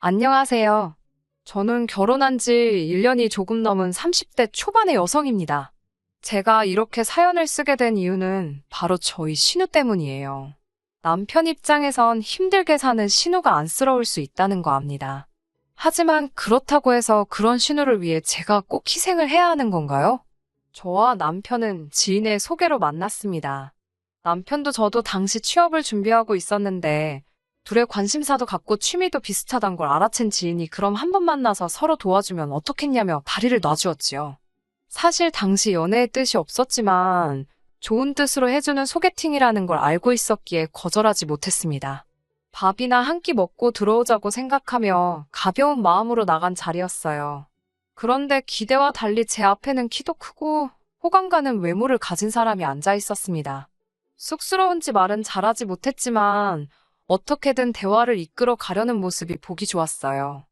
안녕하세요. 저는 결혼한 지 1년이 조금 넘은 30대 초반의 여성입니다. 제가 이렇게 사연을 쓰게 된 이유는 바로 저희 신우 때문이에요. 남편 입장에선 힘들게 사는 신우가 안쓰러울 수 있다는 거 압니다. 하지만 그렇다고 해서 그런 신우를 위해 제가 꼭 희생을 해야 하는 건가요? 저와 남편은 지인의 소개로 만났습니다. 남편도 저도 당시 취업을 준비하고 있었는데 둘의 관심사도 같고 취미도 비슷하단 걸 알아챈 지인이 그럼 한번 만나서 서로 도와주면 어떻겠냐며 다리를 놔주었지요. 사실 당시 연애의 뜻이 없었지만 좋은 뜻으로 해주는 소개팅이라는 걸 알고 있었기에 거절하지 못했습니다. 밥이나 한 끼 먹고 들어오자고 생각하며 가벼운 마음으로 나간 자리였어요. 그런데 기대와 달리 제 앞에는 키도 크고 호감 가는 외모를 가진 사람이 앉아 있었습니다. 쑥스러운지 말은 잘하지 못했지만 어떻게든 대화를 이끌어 가려는 모습이 보기 좋았어요.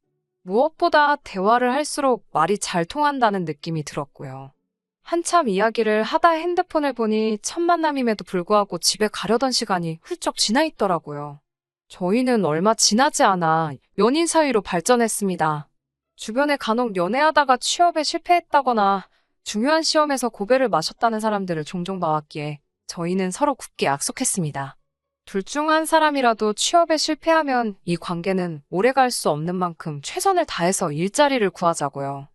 무엇보다 대화를 할수록 말이 잘 통한다는 느낌이 들었고요. 한참 이야기를 하다 핸드폰을 보니 첫 만남임에도 불구하고 집에 가려던 시간이 훌쩍 지나 있더라고요. 저희는 얼마 지나지 않아 연인 사이로 발전했습니다. 주변에 간혹 연애하다가 취업에 실패했다거나 중요한 시험에서 고배를 마셨다는 사람들을 종종 봐왔기에 저희는 서로 굳게 약속했습니다. 둘 중 한 사람이라도 취업에 실패하면 이 관계는 오래 갈 수 없는 만큼 최선을 다해서 일자리를 구하자고요.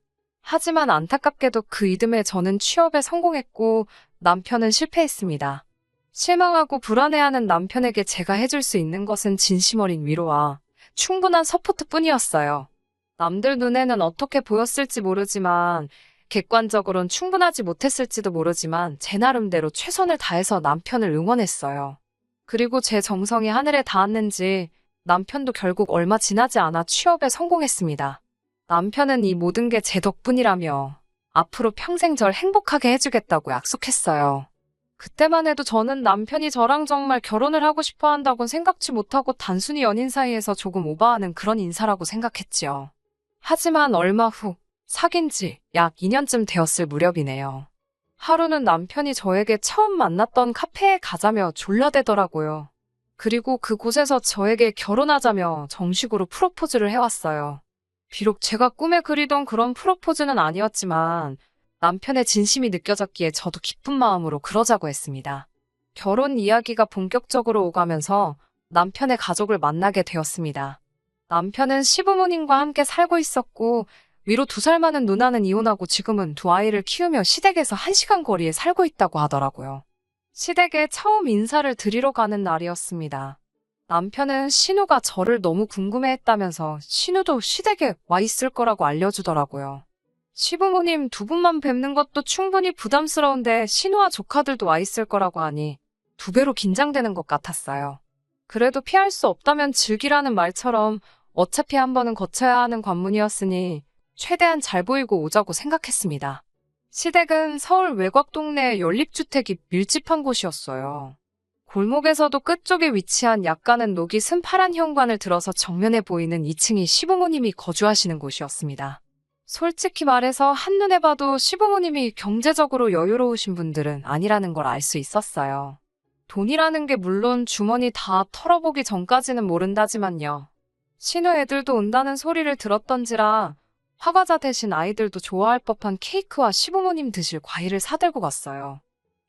하지만 안타깝게도 그 이듬해 저는 취업에 성공했고 남편은 실패했습니다. 실망하고 불안해하는 남편에게 제가 해줄 수 있는 것은 진심 어린 위로와 충분한 서포트뿐이었어요. 남들 눈에는 어떻게 보였을지 모르지만 객관적으론 충분하지 못했을지도 모르지만 제 나름대로 최선을 다해서 남편을 응원했어요. 그리고 제 정성이 하늘에 닿았는지 남편도 결국 얼마 지나지 않아 취업에 성공했습니다. 남편은 이 모든 게 제 덕분이라며 앞으로 평생 절 행복하게 해주겠다고 약속했어요. 그때만 해도 저는 남편이 저랑 정말 결혼을 하고 싶어 한다곤 생각지 못하고 단순히 연인 사이에서 조금 오버하는 그런 인사라고 생각했지요. 하지만 얼마 후 사귄 지 약 2년쯤 되었을 무렵이네요. 하루는 남편이 저에게 처음 만났던 카페에 가자며 졸라대더라고요. 그리고 그곳에서 저에게 결혼하자며 정식으로 프로포즈를 해왔어요. 비록 제가 꿈에 그리던 그런 프로포즈는 아니었지만 남편의 진심이 느껴졌기에 저도 기쁜 마음으로 그러자고 했습니다. 결혼 이야기가 본격적으로 오가면서 남편의 가족을 만나게 되었습니다. 남편은 시부모님과 함께 살고 있었고 위로 2살 많은 누나는 이혼하고 지금은 2아이를 키우며 시댁에서 1시간 거리에 살고 있다고 하더라고요. 시댁에 처음 인사를 드리러 가는 날이었습니다. 남편은 신우가 저를 너무 궁금해했다면서 신우도 시댁에 와 있을 거라고 알려주더라고요. 시부모님 2분만 뵙는 것도 충분히 부담스러운데 신우와 조카들도 와 있을 거라고 하니 2배로 긴장되는 것 같았어요. 그래도 피할 수 없다면 즐기라는 말처럼 어차피 한 번은 거쳐야 하는 관문이었으니 최대한 잘 보이고 오자고 생각했습니다. 시댁은 서울 외곽 동네 연립주택이 밀집한 곳이었어요. 골목에서도 끝쪽에 위치한 약간은 녹이 쓴 파란 현관을 들어서 정면에 보이는 2층이 시부모님이 거주하시는 곳이었습니다. 솔직히 말해서 한눈에 봐도 시부모님이 경제적으로 여유로우신 분들은 아니라는 걸 알 수 있었어요. 돈이라는 게 물론 주머니 다 털어보기 전까지는 모른다지만요. 신우 애들도 온다는 소리를 들었던지라 화과자 대신 아이들도 좋아할 법한 케이크와 시부모님 드실 과일을 사들고 갔어요.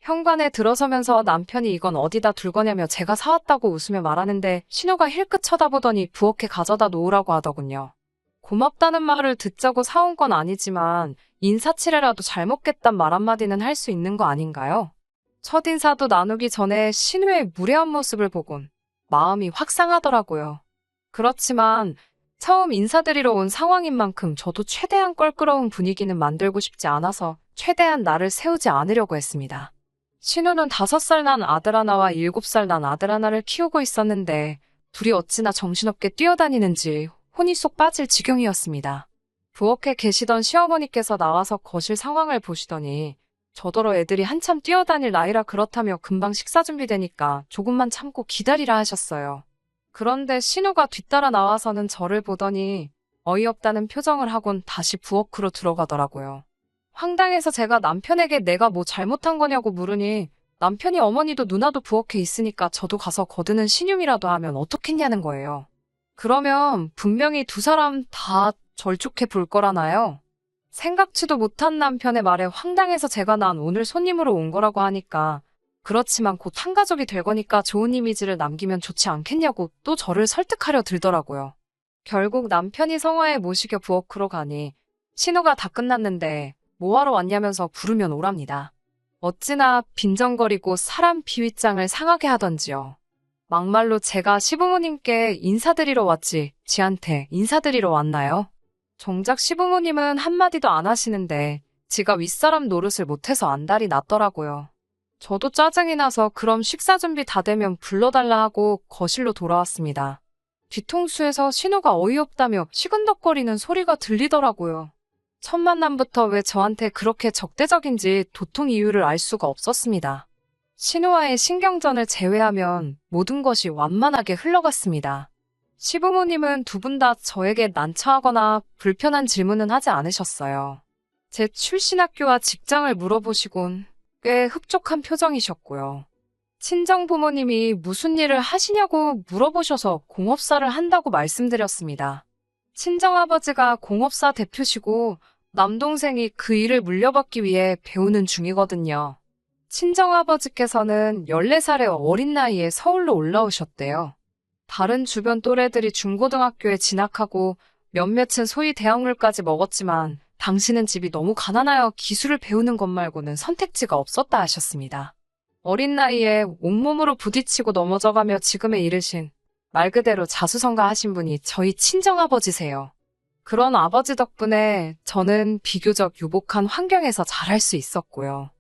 현관에 들어서면서 남편이 이건 어디다 둘 거냐며 제가 사왔다고 웃으며 말하는데 신우가 힐끗 쳐다보더니 부엌에 가져다 놓으라고 하더군요. 고맙다는 말을 듣자고 사온 건 아니지만 인사치레라도 잘 먹겠단 말 한마디는 할 수 있는 거 아닌가요? 첫인사도 나누기 전에 신우의 무례한 모습을 보곤 마음이 확 상하더라고요. 그렇지만 처음 인사드리러 온 상황인 만큼 저도 최대한 껄끄러운 분위기는 만들고 싶지 않아서 최대한 나를 세우지 않으려고 했습니다. 신우는 5살 난 아들 하나와 7살 난 아들 하나를 키우고 있었는데 둘이 어찌나 정신없게 뛰어다니는지 혼이 쏙 빠질 지경이었습니다. 부엌에 계시던 시어머니께서 나와서 거실 상황을 보시더니 저더러 애들이 한참 뛰어다닐 나이라 그렇다며 금방 식사 준비되니까 조금만 참고 기다리라 하셨어요. 그런데 신우가 뒤따라 나와서는 저를 보더니 어이없다는 표정을 하곤 다시 부엌으로 들어가더라고요. 황당해서 제가 남편에게 내가 뭐 잘못한 거냐고 물으니 남편이 어머니도 누나도 부엌에 있으니까 저도 가서 거드는 신용이라도 하면 어떻겠냐는 거예요. 그러면 분명히 두 사람 다 절 좋게 볼 거라나요? 생각지도 못한 남편의 말에 황당해서 제가 난 오늘 손님으로 온 거라고 하니까 그렇지만 곧 한 가족이 될 거니까 좋은 이미지를 남기면 좋지 않겠냐고 또 저를 설득하려 들더라고요. 결국 남편이 성화에 모시겨 부엌으로 가니 신호가 다 끝났는데 뭐하러 왔냐면서 부르면 오랍니다. 어찌나 빈정거리고 사람 비윗장을 상하게 하던지요. 막말로 제가 시부모님께 인사드리러 왔지 지한테 인사드리러 왔나요? 정작 시부모님은 한마디도 안 하시는데 지가 윗사람 노릇을 못해서 안달이 났더라고요. 저도 짜증이 나서 그럼 식사 준비 다 되면 불러달라 하고 거실로 돌아왔습니다. 뒤통수에서 신우가 어이없다며 시근덕거리는 소리가 들리더라고요. 첫 만남부터 왜 저한테 그렇게 적대적인지 도통 이유를 알 수가 없었습니다. 신우와의 신경전을 제외하면 모든 것이 완만하게 흘러갔습니다. 시부모님은 두 분 다 저에게 난처하거나 불편한 질문은 하지 않으셨어요. 제 출신 학교와 직장을 물어보시곤 꽤 흡족한 표정이셨고요. 친정부모님이 무슨 일을 하시냐고 물어보셔서 공업사를 한다고 말씀드렸습니다. 친정아버지가 공업사 대표시고 남동생이 그 일을 물려받기 위해 배우는 중이거든요. 친정아버지께서는 14살의 어린 나이에 서울로 올라오셨대요. 다른 주변 또래들이 중고등학교에 진학하고 몇몇은 소위 대학물까지 먹었지만 당신은 집이 너무 가난하여 기술을 배우는 것 말고는 선택지가 없었다 하셨습니다. 어린 나이에 온몸으로 부딪히고 넘어져가며 지금에 이르신 말 그대로 자수성가하신 분이 저희 친정아버지세요. 그런 아버지 덕분에 저는 비교적 유복한 환경에서 자랄 수 있었고요.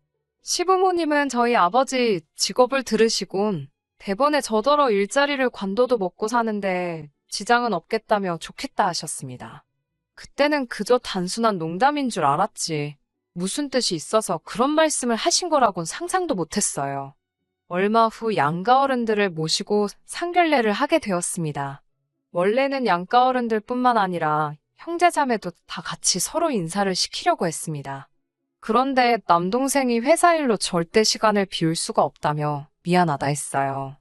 시부모님은 저희 아버지 직업을 들으시곤 대번에 저더러 일자리를 관둬도 먹고 사는데 지장은 없겠다며 좋겠다 하셨습니다. 그때는 그저 단순한 농담인 줄 알았지. 무슨 뜻이 있어서 그런 말씀을 하신 거라곤 상상도 못했어요. 얼마 후 양가 어른들을 모시고 상견례를 하게 되었습니다. 원래는 양가 어른들뿐만 아니라 형제자매도 다 같이 서로 인사를 시키려고 했습니다. 그런데 남동생이 회사 일로 절대 시간을 비울 수가 없다며 미안하다 했어요.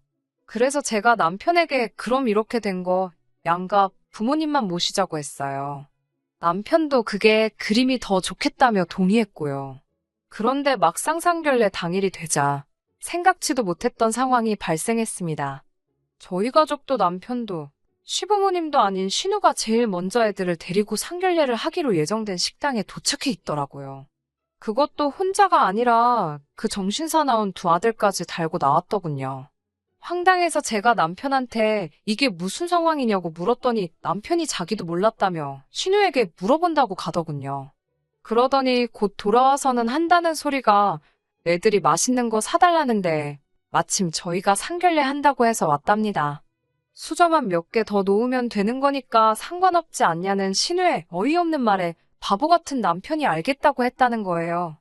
그래서 제가 남편에게 그럼 이렇게 된 거 양가 부모님만 모시자고 했어요. 남편도 그게 그림이 더 좋겠다며 동의했고요. 그런데 막상 상견례 당일이 되자 생각지도 못했던 상황이 발생했습니다. 저희 가족도 남편도 시부모님도 아닌 신우가 제일 먼저 애들을 데리고 상견례를 하기로 예정된 식당에 도착해 있더라고요. 그것도 혼자가 아니라 그 정신사 나온 두 아들까지 달고 나왔더군요. 황당해서 제가 남편한테 이게 무슨 상황이냐고 물었더니 남편이 자기도 몰랐다며 신우에게 물어본다고 가더군요. 그러더니 곧 돌아와서는 한다는 소리가 애들이 맛있는 거 사달라는데 마침 저희가 상견례 한다고 해서 왔답니다. 수저만 몇 개 더 놓으면 되는 거니까 상관없지 않냐는 신우의 어이없는 말에 바보 같은 남편이 알겠다고 했다는 거예요.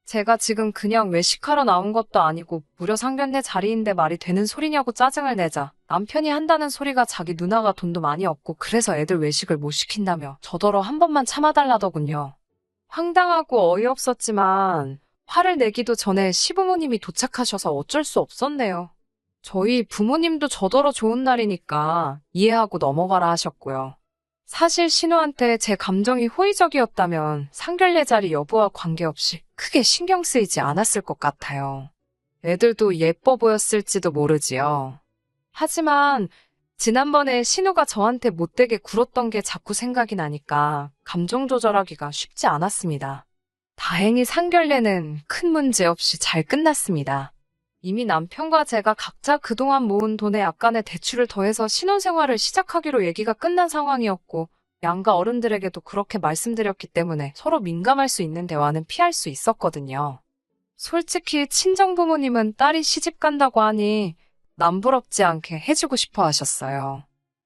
제가 지금 그냥 외식하러 나온 것도 아니고 무려 상견례 자리인데 말이 되는 소리냐고 짜증을 내자 남편이 한다는 소리가 자기 누나가 돈도 많이 없고 그래서 애들 외식을 못 시킨다며 저더러 한 번만 참아달라더군요. 황당하고 어이없었지만 화를 내기도 전에 시부모님이 도착하셔서 어쩔 수 없었네요. 저희 부모님도 저더러 좋은 날이니까 이해하고 넘어가라 하셨고요. 사실 신우한테 제 감정이 호의적이었다면 상견례 자리 여부와 관계없이 크게 신경 쓰이지 않았을 것 같아요. 애들도 예뻐 보였을지도 모르지요. 하지만 지난번에 신우가 저한테 못되게 굴었던 게 자꾸 생각이 나니까 감정 조절하기가 쉽지 않았습니다. 다행히 상견례는 큰 문제 없이 잘 끝났습니다. 이미 남편과 제가 각자 그동안 모은 돈에 약간의 대출을 더해서 신혼생활을 시작하기로 얘기가 끝난 상황이었고 양가 어른들에게도 그렇게 말씀드렸기 때문에 서로 민감할 수 있는 대화는 피할 수 있었거든요. 솔직히 친정부모님은 딸이 시집 간다고 하니 남부럽지 않게 해주고 싶어 하셨어요.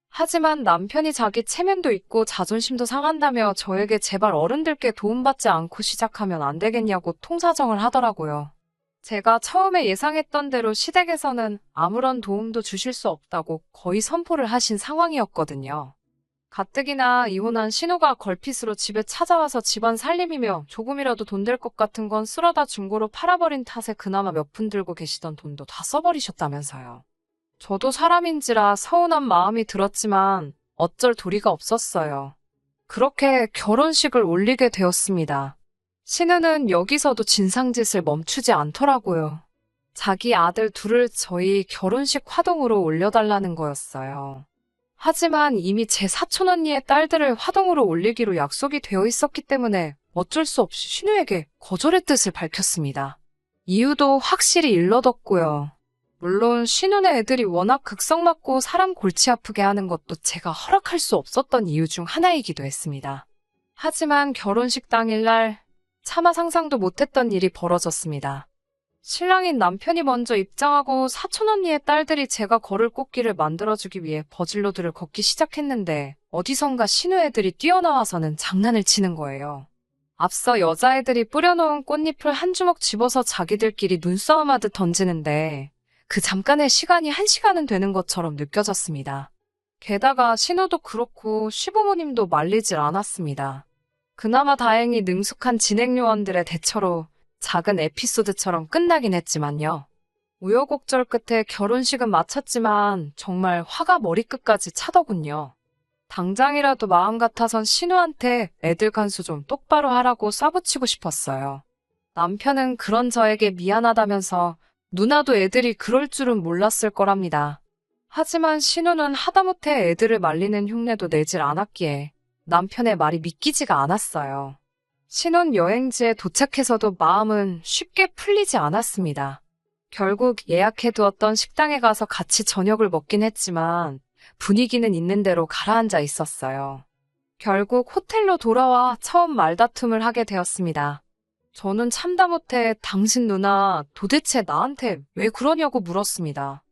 하지만 남편이 자기 체면도 있고 자존심도 상한다며 저에게 제발 어른들께 도움받지 않고 시작하면 안 되겠냐고 통사정을 하더라고요. 제가 처음에 예상했던 대로 시댁에서는 아무런 도움도 주실 수 없다고 거의 선포를 하신 상황이었거든요. 가뜩이나 이혼한 신우가 걸핏으로 집에 찾아와서 집안 살림이며 조금이라도 돈 될 것 같은 건 쓸어다 중고로 팔아버린 탓에 그나마 몇 푼 들고 계시던 돈도 다 써버리셨다면서요. 저도 사람인지라 서운한 마음이 들었지만 어쩔 도리가 없었어요. 그렇게 결혼식을 올리게 되었습니다. 신우는 여기서도 진상짓을 멈추지 않더라고요. 자기 아들 둘을 저희 결혼식 화동으로 올려달라는 거였어요. 하지만 이미 제 사촌 언니의 딸들을 화동으로 올리기로 약속이 되어 있었기 때문에 어쩔 수 없이 신우에게 거절의 뜻을 밝혔습니다. 이유도 확실히 일러뒀고요. 물론 신우네 애들이 워낙 극성 맞고 사람 골치 아프게 하는 것도 제가 허락할 수 없었던 이유 중 하나이기도 했습니다. 하지만 결혼식 당일날 차마 상상도 못했던 일이 벌어졌습니다. 신랑인 남편이 먼저 입장하고 사촌 언니의 딸들이 제가 걸을 꽃길을 만들어주기 위해 버질로드를 걷기 시작했는데 어디선가 신우 애들이 뛰어나와서는 장난을 치는 거예요. 앞서 여자애들이 뿌려놓은 꽃잎을 한 주먹 집어서 자기들끼리 눈싸움하듯 던지는데 그 잠깐의 시간이 1시간은 되는 것처럼 느껴졌습니다. 게다가 신우도 그렇고 시부모님도 말리질 않았습니다. 그나마 다행히 능숙한 진행요원들의 대처로 작은 에피소드처럼 끝나긴 했지만요. 우여곡절 끝에 결혼식은 마쳤지만 정말 화가 머리끝까지 차더군요. 당장이라도 마음 같아선 신우한테 애들 간수 좀 똑바로 하라고 쏴붙이고 싶었어요. 남편은 그런 저에게 미안하다면서 누나도 애들이 그럴 줄은 몰랐을 거랍니다. 하지만 신우는 하다못해 애들을 말리는 흉내도 내질 않았기에 남편의 말이 믿기지가 않았어요. 신혼 여행지에 도착해서도 마음은 쉽게 풀리지 않았습니다. 결국 예약해두었던 식당에 가서 같이 저녁을 먹긴 했지만 분위기는 있는 대로 가라앉아 있었어요. 결국 호텔로 돌아와 처음 말다툼을 하게 되었습니다. 저는 참다 못해 당신 누나 도대체 나한테 왜 그러냐고 물었습니다.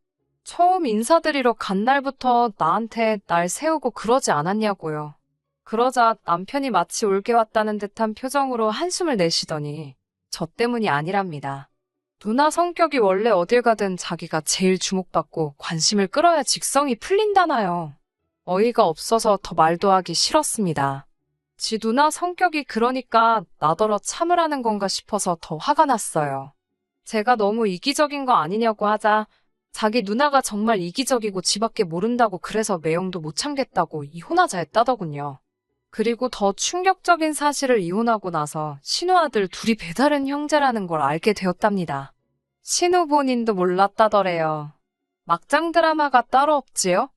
처음 인사드리러 간 날부터 나한테 날 세우고 그러지 않았냐고요. 그러자 남편이 마치 올게 왔다는 듯한 표정으로 한숨을 내쉬더니 저 때문이 아니랍니다. 누나 성격이 원래 어딜 가든 자기가 제일 주목받고 관심을 끌어야 직성이 풀린다나요. 어이가 없어서 더 말도 하기 싫었습니다. 지 누나 성격이 그러니까 나더러 참으라는 건가 싶어서 더 화가 났어요. 제가 너무 이기적인 거 아니냐고 하자 자기 누나가 정말 이기적이고 지밖에 모른다고 그래서 매형도 못 참겠다고 이혼하자 했다더군요. 그리고 더 충격적인 사실을 이혼하고 나서 신우 아들 둘이 배다른 형제라는 걸 알게 되었답니다. 신우 본인도 몰랐다더래요. 막장 드라마가 따로 없지요?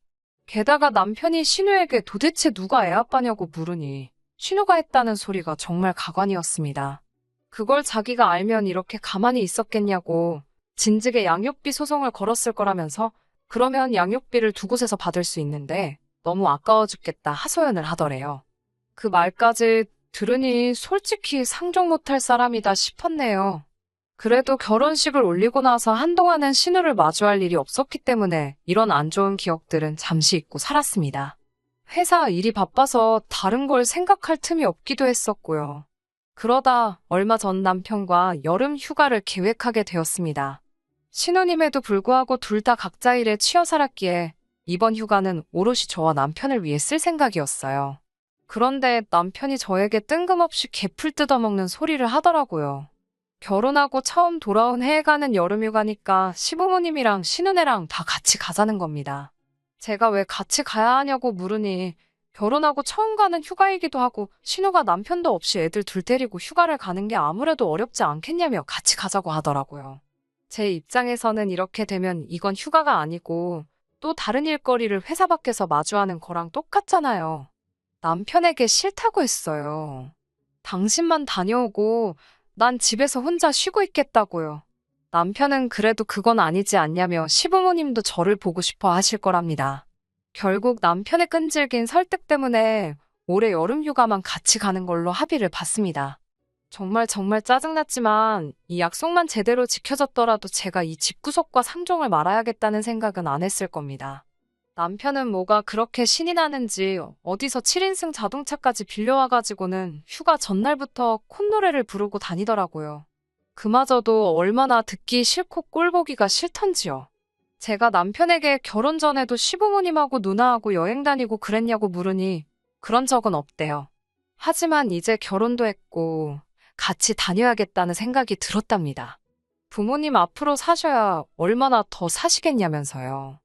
게다가 남편이 신우에게 도대체 누가 애아빠냐고 물으니 신우가 했다는 소리가 정말 가관이었습니다. 그걸 자기가 알면 이렇게 가만히 있었겠냐고 진즉에 양육비 소송을 걸었을 거라면서 그러면 양육비를 두 곳에서 받을 수 있는데 너무 아까워 죽겠다 하소연을 하더래요. 그 말까지 들으니 솔직히 상종 못할 사람이다 싶었네요. 그래도 결혼식을 올리고 나서 한동안은 신우를 마주할 일이 없었기 때문에 이런 안 좋은 기억들은 잠시 잊고 살았습니다. 회사 일이 바빠서 다른 걸 생각할 틈이 없기도 했었고요. 그러다 얼마 전 남편과 여름 휴가를 계획하게 되었습니다. 신우님에도 불구하고 둘 다 각자 일에 치여 살았기에 이번 휴가는 오롯이 저와 남편을 위해 쓸 생각이었어요. 그런데 남편이 저에게 뜬금없이 개풀 뜯어먹는 소리를 하더라고요. 결혼하고 처음 돌아온 해에 가는 여름휴가니까 시부모님이랑 신우네랑 다 같이 가자는 겁니다. 제가 왜 같이 가야 하냐고 물으니 결혼하고 처음 가는 휴가이기도 하고 신우가 남편도 없이 애들 둘 데리고 휴가를 가는 게 아무래도 어렵지 않겠냐며 같이 가자고 하더라고요. 제 입장에서는 이렇게 되면 이건 휴가가 아니고 또 다른 일거리를 회사 밖에서 마주하는 거랑 똑같잖아요. 남편에게 싫다고 했어요. 당신만 다녀오고 난 집에서 혼자 쉬고 있겠다고요. 남편은 그래도 그건 아니지 않냐며 시부모님도 저를 보고 싶어 하실 거랍니다. 결국 남편의 끈질긴 설득 때문에 올해 여름휴가만 같이 가는 걸로 합의를 봤습니다. 정말 짜증났지만 이 약속만 제대로 지켜졌더라도 제가 이 집구석과 상종을 말아야겠다는 생각은 안 했을 겁니다. 남편은 뭐가 그렇게 신이 나는지 어디서 7인승 자동차까지 빌려와가지고는 휴가 전날부터 콧노래를 부르고 다니더라고요. 그마저도 얼마나 듣기 싫고 꼴보기가 싫던지요. 제가 남편에게 결혼 전에도 시부모님하고 누나하고 여행 다니고 그랬냐고 물으니 그런 적은 없대요. 하지만 이제 결혼도 했고 같이 다녀야겠다는 생각이 들었답니다. 부모님 앞으로 사셔야 얼마나 더 사시겠냐면서요.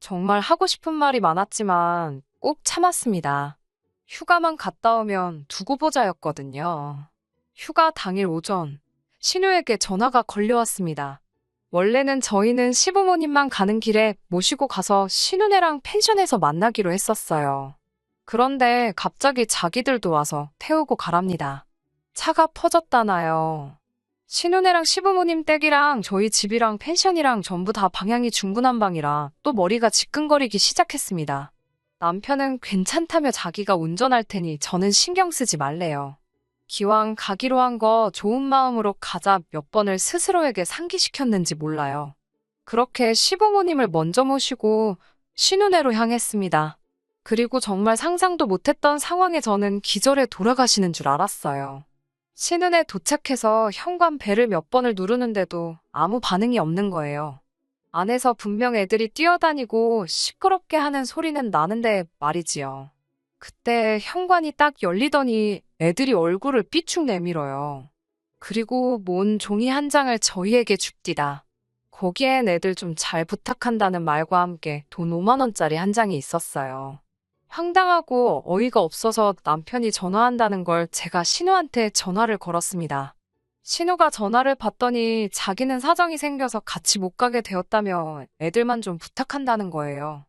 정말 하고 싶은 말이 많았지만 꼭 참았습니다. 휴가만 갔다 오면 두고 보자였거든요. 휴가 당일 오전, 신우에게 전화가 걸려왔습니다. 원래는 저희는 시부모님만 가는 길에 모시고 가서 신우네랑 펜션에서 만나기로 했었어요. 그런데 갑자기 자기들도 와서 태우고 가랍니다. 차가 퍼졌다나요. 신우네랑 시부모님 댁이랑 저희 집이랑 펜션이랑 전부 다 방향이 중구난방이라 또 머리가 지끈거리기 시작했습니다. 남편은 괜찮다며 자기가 운전할 테니 저는 신경 쓰지 말래요. 기왕 가기로 한 거 좋은 마음으로 가자 몇 번을 스스로에게 상기시켰는지 몰라요. 그렇게 시부모님을 먼저 모시고 신우네로 향했습니다. 그리고 정말 상상도 못했던 상황에 저는 기절해 돌아가시는 줄 알았어요. 신은에 도착해서 현관 벨을 몇 번을 누르는데도 아무 반응이 없는 거예요. 안에서 분명 애들이 뛰어다니고 시끄럽게 하는 소리는 나는데 말이지요. 그때 현관이 딱 열리더니 애들이 얼굴을 삐축 내밀어요. 그리고 뭔 종이 한 장을 저희에게 줍디다. 거기엔 애들 좀 잘 부탁한다는 말과 함께 돈 5만 원짜리 한 장이 있었어요. 황당하고 어이가 없어서 남편이 전화한다는 걸 제가 신우한테 전화를 걸었습니다. 신우가 전화를 받더니 자기는 사정이 생겨서 같이 못 가게 되었다며 애들만 좀 부탁한다는 거예요.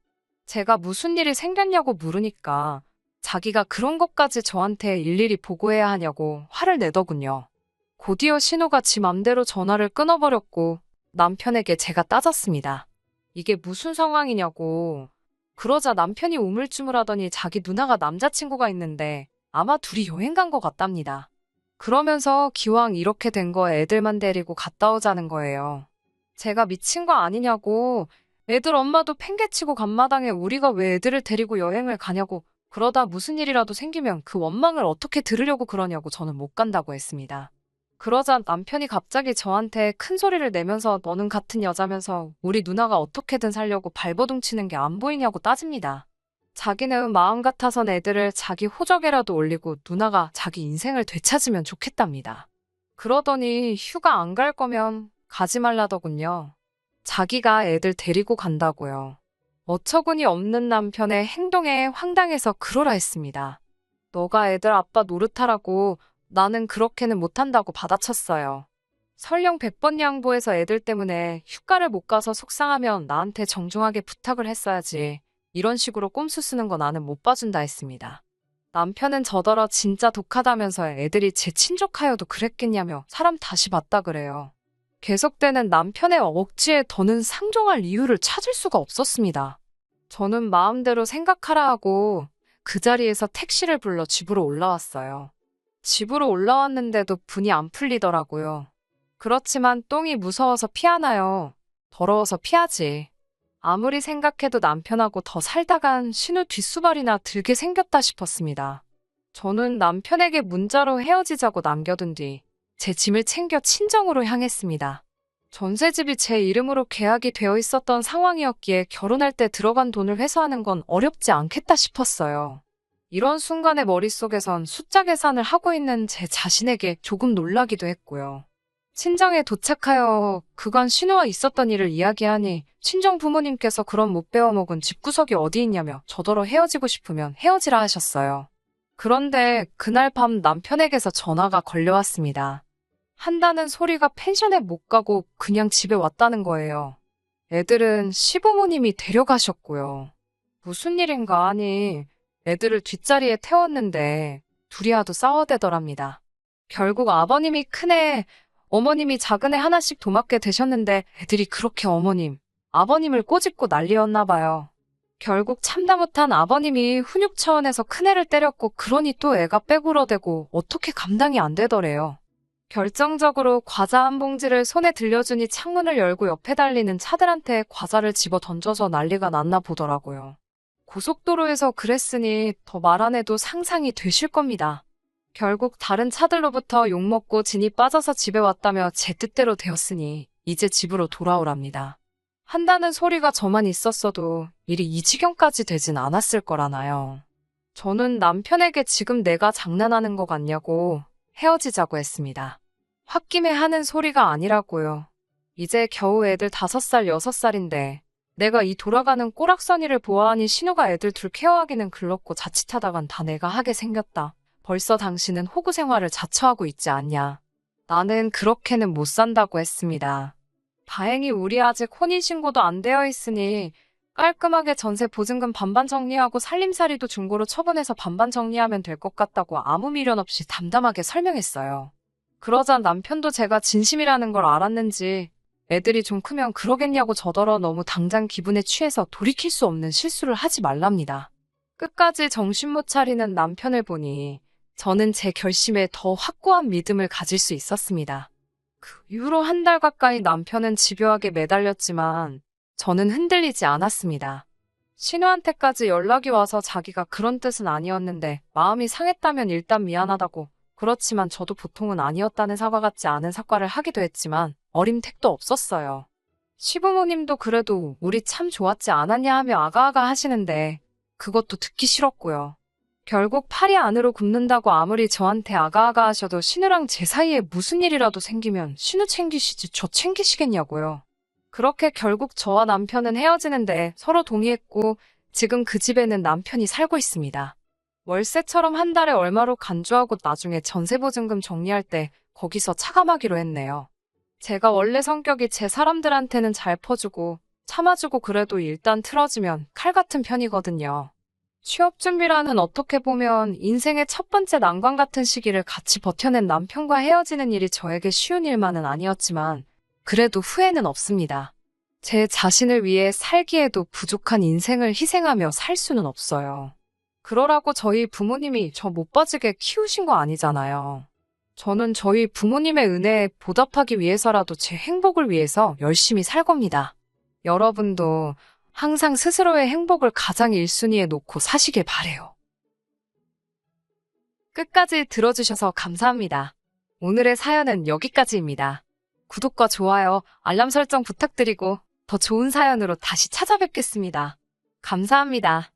제가 무슨 일이 생겼냐고 물으니까 자기가 그런 것까지 저한테 일일이 보고해야 하냐고 화를 내더군요. 곧이어 신우가 지 맘대로 전화를 끊어버렸고 남편에게 제가 따졌습니다. 이게 무슨 상황이냐고. 그러자 남편이 우물쭈물하더니 자기 누나가 남자친구가 있는데 아마 둘이 여행 간 것 같답니다. 그러면서 기왕 이렇게 된 거 애들만 데리고 갔다 오자는 거예요. 제가 미친 거 아니냐고, 애들 엄마도 팽개치고 간마당에 우리가 왜 애들을 데리고 여행을 가냐고, 그러다 무슨 일이라도 생기면 그 원망을 어떻게 들으려고 그러냐고 저는 못 간다고 했습니다. 그러자 남편이 갑자기 저한테 큰 소리를 내면서 너는 같은 여자면서 우리 누나가 어떻게든 살려고 발버둥 치는 게 안 보이냐고 따집니다. 자기는 마음 같아선 애들을 자기 호적에라도 올리고 누나가 자기 인생을 되찾으면 좋겠답니다. 그러더니 휴가 안 갈 거면 가지 말라더군요. 자기가 애들 데리고 간다고요. 어처구니 없는 남편의 행동에 황당해서 그러라 했습니다. 너가 애들 아빠 노릇하라고 나는 그렇게는 못한다고 받아쳤어요. 설령 100번 양보해서 애들 때문에 휴가를 못 가서 속상하면 나한테 정중하게 부탁을 했어야지. 이런 식으로 꼼수 쓰는 거 나는 못 봐준다 했습니다. 남편은 저더러 진짜 독하다면서 애들이 제 친족하여도 그랬겠냐며 사람 다시 봤다 그래요. 계속되는 남편의 억지에 더는 상종할 이유를 찾을 수가 없었습니다. 저는 마음대로 생각하라 하고 그 자리에서 택시를 불러 집으로 올라왔어요. 집으로 올라왔는데도 분이 안 풀리더라고요. 그렇지만 똥이 무서워서 피하나요? 더러워서 피하지. 아무리 생각해도 남편하고 더 살다간 신우 뒷수발이나 들게 생겼다 싶었습니다. 저는 남편에게 문자로 헤어지자고 남겨둔 뒤 제 짐을 챙겨 친정으로 향했습니다. 전셋집이 제 이름으로 계약이 되어 있었던 상황이었기에 결혼할 때 들어간 돈을 회수하는 건 어렵지 않겠다 싶었어요. 이런 순간에 머릿속에선 숫자 계산을 하고 있는 제 자신에게 조금 놀라기도 했고요. 친정에 도착하여 그간 신우와 있었던 일을 이야기하니 친정 부모님께서 그런 못 배워먹은 집구석이 어디 있냐며 저더러 헤어지고 싶으면 헤어지라 하셨어요. 그런데 그날 밤 남편에게서 전화가 걸려왔습니다. 한다는 소리가 펜션에 못 가고 그냥 집에 왔다는 거예요. 애들은 시부모님이 데려가셨고요. 무슨 일인가 하니 애들을 뒷자리에 태웠는데 둘이 하도 싸워대더랍니다. 결국 아버님이 큰애, 어머님이 작은애 하나씩 도맡게 되셨는데 애들이 그렇게 어머님, 아버님을 꼬집고 난리였나 봐요. 결국 참다 못한 아버님이 훈육 차원에서 큰애를 때렸고 그러니 또 애가 빼굴어대고 어떻게 감당이 안 되더래요. 결정적으로 과자 한 봉지를 손에 들려주니 창문을 열고 옆에 달리는 차들한테 과자를 집어 던져서 난리가 났나 보더라고요. 고속도로에서 그랬으니 더 말 안 해도 상상이 되실 겁니다. 결국 다른 차들로부터 욕먹고 진이 빠져서 집에 왔다며 제 뜻대로 되었으니 이제 집으로 돌아오랍니다. 한다는 소리가 저만 있었어도 일이 이 지경까지 되진 않았을 거라나요. 저는 남편에게 지금 내가 장난하는 거 같냐고 헤어지자고 했습니다. 홧김에 하는 소리가 아니라고요. 이제 겨우 애들 5살, 6살인데 내가 이 돌아가는 꼬락서니를 보아하니 신우가 애들 둘 케어하기는 글렀고 자칫하다간 다 내가 하게 생겼다. 벌써 당신은 호구 생활을 자처하고 있지 않냐. 나는 그렇게는 못 산다고 했습니다. 다행히 우리 아직 혼인신고도 안 되어 있으니 깔끔하게 전세 보증금 반반 정리하고 살림살이도 중고로 처분해서 반반 정리하면 될 것 같다고 아무 미련 없이 담담하게 설명했어요. 그러자 남편도 제가 진심이라는 걸 알았는지 애들이 좀 크면 그러겠냐고 저더러 너무 당장 기분에 취해서 돌이킬 수 없는 실수를 하지 말랍니다. 끝까지 정신 못 차리는 남편을 보니 저는 제 결심에 더 확고한 믿음을 가질 수 있었습니다. 그 이후로 한 달 가까이 남편은 집요하게 매달렸지만 저는 흔들리지 않았습니다. 신우한테까지 연락이 와서 자기가 그런 뜻은 아니었는데 마음이 상했다면 일단 미안하다고, 그렇지만 저도 보통은 아니었다는 사과 같지 않은 사과를 하기도 했지만 어림택도 없었어요. 시부모님도 그래도 우리 참 좋았지 않았냐 하며 아가아가 하시는데 그것도 듣기 싫었고요. 결국 팔이 안으로 굽는다고 아무리 저한테 아가아가 하셔도 신우랑 제 사이에 무슨 일이라도 생기면 신우 챙기시지 저 챙기시겠냐고요. 그렇게 결국 저와 남편은 헤어지는데 서로 동의했고 지금 그 집에는 남편이 살고 있습니다. 월세처럼 한 달에 얼마로 간주하고 나중에 전세보증금 정리할 때 거기서 차감하기로 했네요. 제가 원래 성격이 제 사람들한테는 잘 퍼주고 참아주고 그래도 일단 틀어지면 칼 같은 편이거든요. 취업 준비라는 어떻게 보면 인생의 첫 번째 난관 같은 시기를 같이 버텨낸 남편과 헤어지는 일이 저에게 쉬운 일만은 아니었지만 그래도 후회는 없습니다. 제 자신을 위해 살기에도 부족한 인생을 희생하며 살 수는 없어요. 그러라고 저희 부모님이 저 못 빠지게 키우신 거 아니잖아요. 저는 저희 부모님의 은혜에 보답하기 위해서라도 제 행복을 위해서 열심히 살 겁니다. 여러분도 항상 스스로의 행복을 가장 1순위에 놓고 사시길 바래요. 끝까지 들어주셔서 감사합니다. 오늘의 사연은 여기까지입니다. 구독과 좋아요, 알람 설정 부탁드리고 더 좋은 사연으로 다시 찾아뵙겠습니다. 감사합니다.